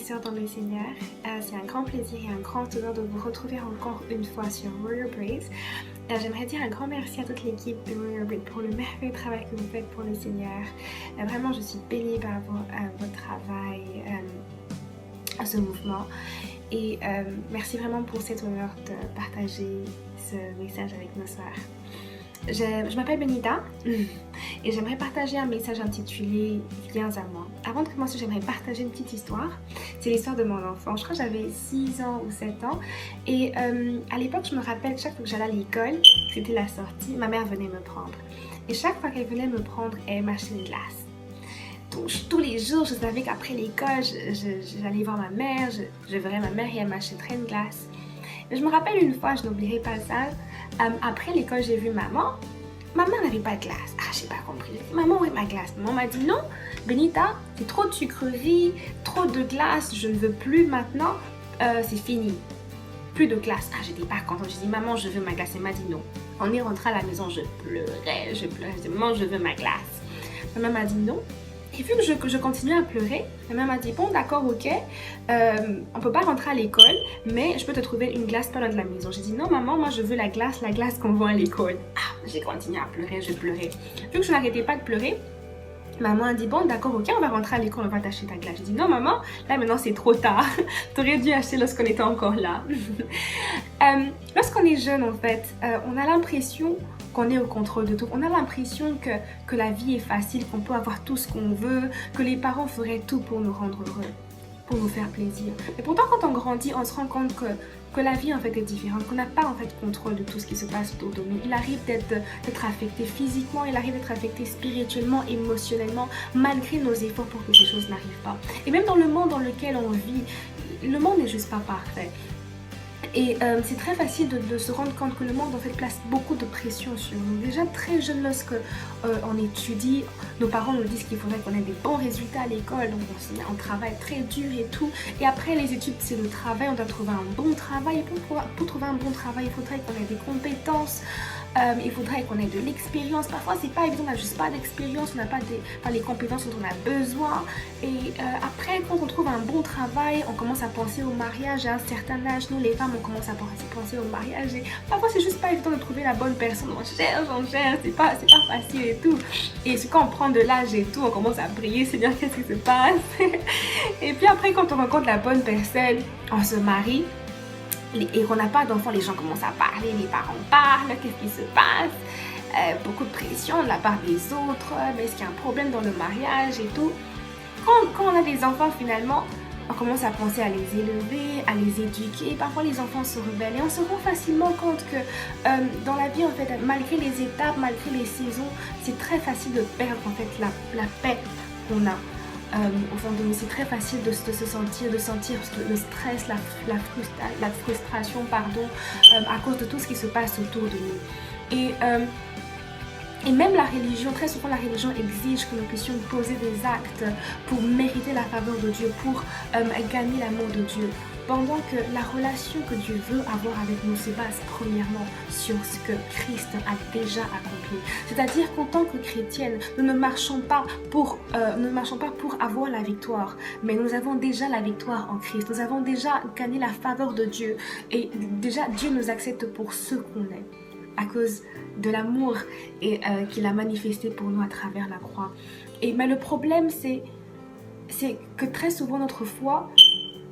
sœurs dans le Seigneur. C'est un grand plaisir et un grand honneur de vous retrouver encore une fois sur Warrior Praise. J'aimerais dire un grand merci à toute l'équipe de Warrior Praise pour le merveilleux travail que vous faites pour le Seigneur. Vraiment, je suis bénie par votre travail, à ce mouvement. Et merci vraiment pour cet honneur de partager ce message avec nos sœurs. Je m'appelle Benita et j'aimerais partager un message intitulé « Viens à moi ». Avant de commencer, j'aimerais partager une petite histoire. C'est l'histoire de mon enfant. Je crois que j'avais 6 ans ou 7 ans. Et à l'époque, je me rappelle, chaque fois que j'allais à l'école, c'était la sortie, ma mère venait me prendre. Et chaque fois qu'elle venait me prendre, elle m'achetait une glace. Donc tous les jours, je savais qu'après l'école, j'allais voir ma mère, je verrais ma mère et elle m'achèterait une glace. Et je me rappelle une fois, je n'oublierai pas ça, après l'école, j'ai vu maman. Maman n'avait pas de glace. Ah, j'ai pas compris. Maman, où est ma glace? Maman m'a dit non, Benita, c'est trop de sucreries, trop de glace, je ne veux plus maintenant, c'est fini. Plus de glace. Ah, j'étais pas contente. J'ai dit, maman, je veux ma glace. Elle m'a dit non. On est rentré à la maison, je pleurais. Je dis, maman, je veux ma glace. Maman m'a dit non. Et vu que je continuais à pleurer, ma mère m'a dit, bon d'accord, ok, on peut pas rentrer à l'école, mais je peux te trouver une glace pas loin de la maison. J'ai dit, non maman, moi je veux la glace qu'on vend à l'école. Ah, j'ai continué à pleurer, je pleurais. Vu que je n'arrêtais pas de pleurer, maman a dit, bon d'accord, ok, on va rentrer à l'école, on va t'acheter ta glace. J'ai dit, non maman, là maintenant c'est trop tard. T'aurais dû acheter lorsqu'on était encore là. Lorsqu'on est jeune en fait, on a l'impression qu'on est au contrôle de tout. On a l'impression que la vie est facile, qu'on peut avoir tout ce qu'on veut, que les parents feraient tout pour nous rendre heureux, pour nous faire plaisir. Mais pourtant, quand on grandit, on se rend compte que la vie en fait est différente, qu'on n'a pas en fait contrôle de tout ce qui se passe autour de nous. Il arrive d'être affecté physiquement, il arrive d'être affecté spirituellement, émotionnellement, malgré nos efforts pour que ces choses n'arrivent pas. Et même dans le monde dans lequel on vit, le monde n'est juste pas parfait. Et c'est très facile de se rendre compte que le monde en fait place beaucoup de pression sur nous. Déjà très jeune, lorsque on étudie, nos parents nous disent qu'il faudrait qu'on ait des bons résultats à l'école, donc on travaille très dur et tout. Et après les études, c'est le travail, on doit trouver un bon travail. Et pour trouver un bon travail, il faudrait qu'on ait des compétences, il faudrait qu'on ait de l'expérience. Parfois c'est pas évident, on n'a juste pas d'expérience, on n'a pas les compétences dont on a besoin. Et après, quand on trouve un bon travail, on commence à penser au mariage à un certain âge. Nous les femmes, on commence à penser au mariage et parfois c'est juste pas évident de trouver la bonne personne. On cherche, c'est pas facile et tout. Et quand on prend de l'âge et tout, on commence à prier, Seigneur, qu'est-ce qui se passe? Et puis après, quand on rencontre la bonne personne, on se marie. Et qu'on n'a pas d'enfants, les gens commencent à parler, les parents parlent, qu'est-ce qui se passe? Beaucoup de pression de la part des autres, mais est-ce qu'il y a un problème dans le mariage et tout? Quand on a des enfants, finalement, on commence à penser à les élever, à les éduquer. Parfois, les enfants se rebellent et on se rend facilement compte que dans la vie, en fait, malgré les étapes, malgré les saisons, c'est très facile de perdre en fait la paix qu'on a. Au fond de nous, c'est très facile de sentir le stress, la frustration, pardon, à cause de tout ce qui se passe autour de nous. Et même la religion, très souvent la religion exige que nous puissions poser des actes pour mériter la faveur de Dieu, pour gagner l'amour de Dieu. Pendant que la relation que Dieu veut avoir avec nous se base premièrement sur ce que Christ a déjà accompli. C'est-à-dire qu'en tant que chrétienne, nous ne marchons pas pour avoir la victoire, mais nous avons déjà la victoire en Christ. Nous avons déjà gagné la faveur de Dieu et déjà Dieu nous accepte pour ce qu'on est, à cause de l'amour qu'il a manifesté pour nous à travers la croix. Mais le problème, c'est que très souvent notre foi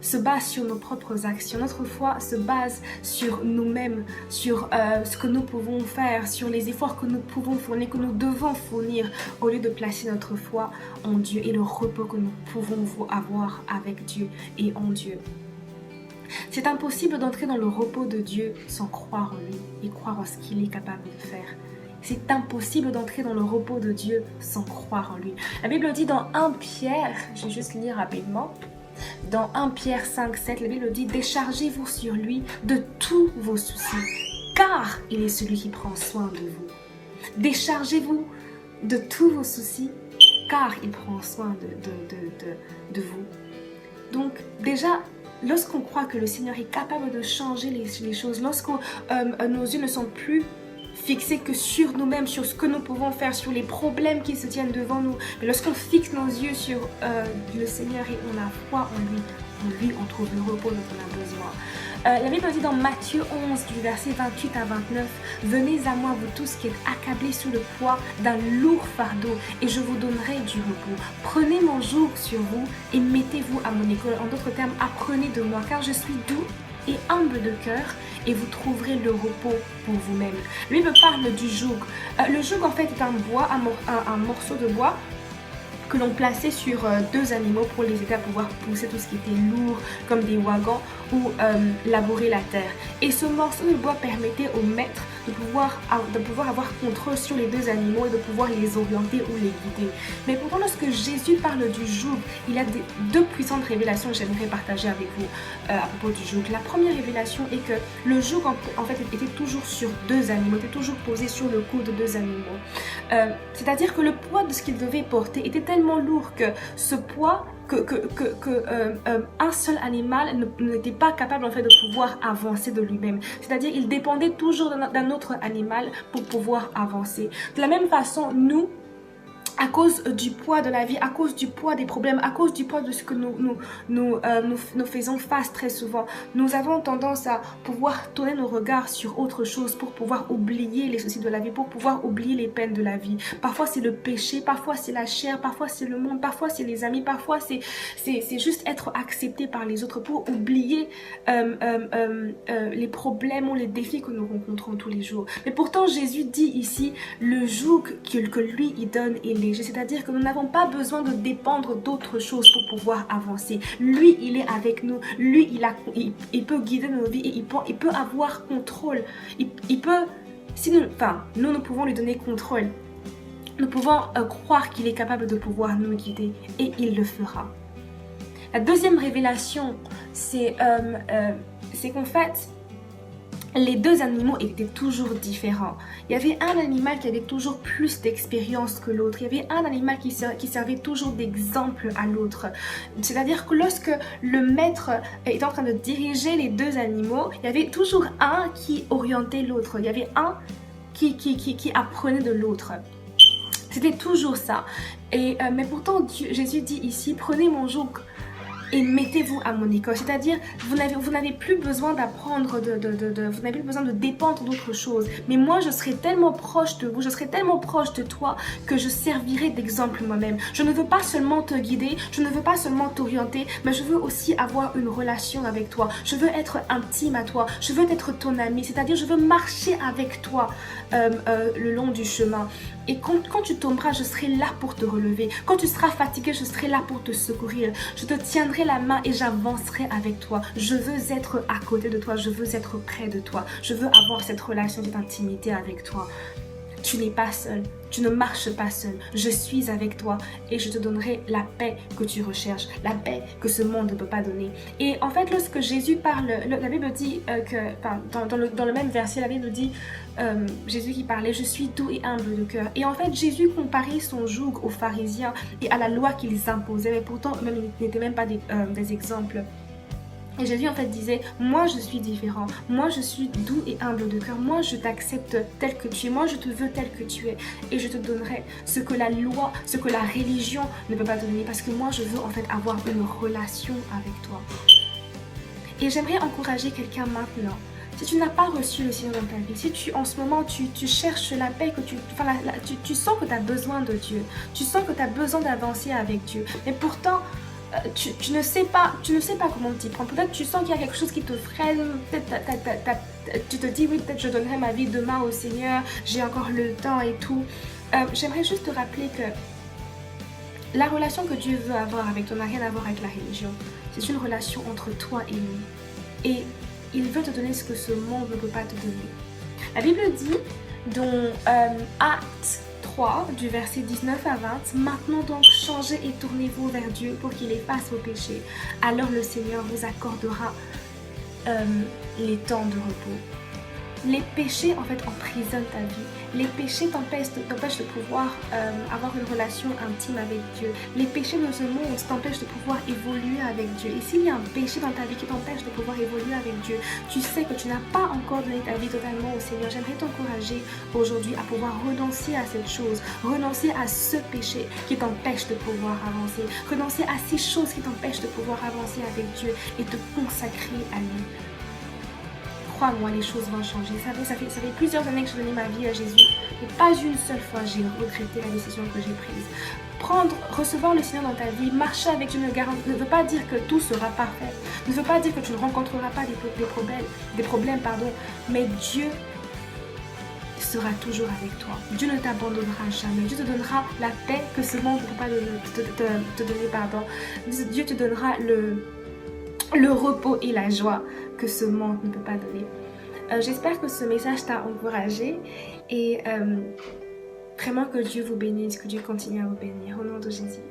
se base sur nos propres actions. Notre foi se base sur nous-mêmes, sur ce que nous pouvons faire, sur les efforts que nous pouvons fournir, que nous devons fournir, au lieu de placer notre foi en Dieu et le repos que nous pouvons avoir avec Dieu et en Dieu. C'est impossible d'entrer dans le repos de Dieu sans croire en lui et croire en ce qu'il est capable de faire. C'est impossible d'entrer dans le repos de Dieu sans croire en lui. La Bible dit dans 1 Pierre, je vais juste lire rapidement, dans 1 Pierre 5, 7, la Bible dit « Déchargez-vous sur lui de tous vos soucis, car il est celui qui prend soin de vous. » Déchargez-vous de tous vos soucis, car il prend soin de vous. Donc déjà, lorsqu'on croit que le Seigneur est capable de changer les choses, lorsque nos yeux ne sont plus fixés que sur nous-mêmes, sur ce que nous pouvons faire, sur les problèmes qui se tiennent devant nous, mais lorsqu'on fixe nos yeux sur le Seigneur et on a foi en lui, En lui, on trouve le repos dont on a besoin. La Bible dit dans Matthieu 11, du verset 28 à 29, « Venez à moi, vous tous qui êtes accablés sous le poids d'un lourd fardeau, et je vous donnerai du repos. Prenez mon joug sur vous et mettez-vous à mon école. » En d'autres termes, apprenez de moi, car je suis doux et humble de cœur, et vous trouverez le repos pour vous-même. Lui me parle du joug. Le joug, en fait, est un bois, un morceau de bois que l'on plaçait sur deux animaux pour les aider à pouvoir pousser tout ce qui était lourd, comme des wagons, ou labourer la terre. Et ce morceau de bois permettait au maître de pouvoir avoir contrôle sur les deux animaux et de pouvoir les orienter ou les guider. Mais pourtant, lorsque Jésus parle du joug, il y a deux puissantes révélations que j'aimerais partager avec vous à propos du joug. La première révélation est que le joug en fait était toujours sur deux animaux, était toujours posé sur le cou de deux animaux. C'est-à-dire que le poids de ce qu'il devait porter était tellement lourd que ce poids un seul animal n'était pas capable en fait de pouvoir avancer de lui-même. C'est-à-dire il dépendait toujours d'un autre animal pour pouvoir avancer. De la même façon, nous, à cause du poids de la vie, à cause du poids des problèmes, à cause du poids de ce que nous faisons face très souvent, nous avons tendance à pouvoir tourner nos regards sur autre chose pour pouvoir oublier les soucis de la vie, pour pouvoir oublier les peines de la vie. Parfois c'est le péché, parfois c'est la chair, parfois c'est le monde, parfois c'est les amis, parfois c'est juste être accepté par les autres pour oublier les problèmes ou les défis que nous rencontrons tous les jours. Mais pourtant Jésus dit ici, le joug que lui il donne est léger, c'est-à-dire que nous n'avons pas besoin de dépendre d'autre chose pour pouvoir avancer. Lui, il est avec nous. Lui, il peut guider nos vies et il peut avoir contrôle. Il peut, si nous pouvons lui donner contrôle. Nous pouvons croire qu'il est capable de pouvoir nous guider et il le fera. La deuxième révélation, c'est qu'en fait, les deux animaux étaient toujours différents. Il y avait un animal qui avait toujours plus d'expérience que l'autre. Il y avait un animal qui servait toujours d'exemple à l'autre. C'est-à-dire que lorsque le maître était en train de diriger les deux animaux, il y avait toujours un qui orientait l'autre. Il y avait un qui apprenait de l'autre. C'était toujours ça. Mais pourtant, Jésus dit ici, prenez mon joug et mettez-vous à mon école. C'est-à-dire, vous n'avez plus besoin d'apprendre, vous n'avez plus besoin de dépendre d'autre chose. Mais moi, je serai tellement proche de vous, je serai tellement proche de toi que je servirai d'exemple moi-même. Je ne veux pas seulement te guider, je ne veux pas seulement t'orienter, mais je veux aussi avoir une relation avec toi. Je veux être intime à toi, je veux être ton ami. C'est-à-dire, je veux marcher avec toi le long du chemin. Et quand tu tomberas, je serai là pour te relever. Quand tu seras fatigué, je serai là pour te secourir. Je te tiendrai la main et j'avancerai avec toi. Je veux être à côté de toi. Je veux être près de toi. Je veux avoir cette relation, cette intimité avec toi. Tu n'es pas seul. Tu ne marches pas seul. Je suis avec toi et je te donnerai la paix que tu recherches, la paix que ce monde ne peut pas donner. Et en fait, lorsque Jésus parle, la Bible dit dans le même verset, la Bible dit Jésus qui parlait, je suis doux et humble de cœur. Et en fait, Jésus comparait son joug aux pharisiens et à la loi qu'ils imposaient, mais pourtant, même, ils n'étaient même pas des exemples. Et Jésus en fait disait, moi je suis différent, moi je suis doux et humble de cœur, moi je t'accepte tel que tu es, moi je te veux tel que tu es et je te donnerai ce que la loi, ce que la religion ne peut pas te donner parce que moi je veux en fait avoir une relation avec toi. Et j'aimerais encourager quelqu'un maintenant. Si tu n'as pas reçu le Seigneur dans ta vie, si en ce moment tu cherches la paix, que tu sens que tu as besoin de Dieu, tu sens que tu as besoin d'avancer avec Dieu, mais pourtant tu ne sais pas comment t'y prendre. Peut-être tu sens qu'il y a quelque chose qui te freine, peut-être tu te dis oui, peut-être je donnerai ma vie demain au Seigneur, j'ai encore le temps et tout. J'aimerais juste te rappeler que la relation que Dieu veut avoir avec toi n'a rien à voir avec la religion. C'est une relation entre toi et lui. Et il veut te donner ce que ce monde ne peut pas te donner. La Bible dit dans Actes 3, du verset 19 à 20, « Maintenant donc changez et tournez-vous vers Dieu pour qu'il efface vos péchés. Alors le Seigneur vous accordera les temps de repos. » Les péchés en fait emprisonnent ta vie. Les péchés t'empêchent de pouvoir avoir une relation intime avec Dieu. Les péchés de ce monde t'empêchent de pouvoir évoluer avec Dieu. Et s'il y a un péché dans ta vie qui t'empêche de pouvoir évoluer avec Dieu, tu sais que tu n'as pas encore donné ta vie totalement au Seigneur. J'aimerais t'encourager aujourd'hui à pouvoir renoncer à cette chose, renoncer à ce péché qui t'empêche de pouvoir avancer, renoncer à ces choses qui t'empêchent de pouvoir avancer avec Dieu et te consacrer à lui. Crois-moi, les choses vont changer. Ça fait plusieurs années que j'ai donné ma vie à Jésus, mais pas une seule fois j'ai regretté la décision que j'ai prise. Recevoir le Seigneur dans ta vie, marcher avec Dieu ne veut pas dire que tout sera parfait. Ne veut pas dire que tu ne rencontreras pas des problèmes, mais Dieu sera toujours avec toi. Dieu ne t'abandonnera jamais. Dieu te donnera la paix que ce monde ne peut pas te donner. Dieu te donnera le repos et la joie que ce monde ne peut pas donner. J'espère que ce message t'a encouragé et vraiment que Dieu vous bénisse, que Dieu continue à vous bénir. Au nom de Jésus.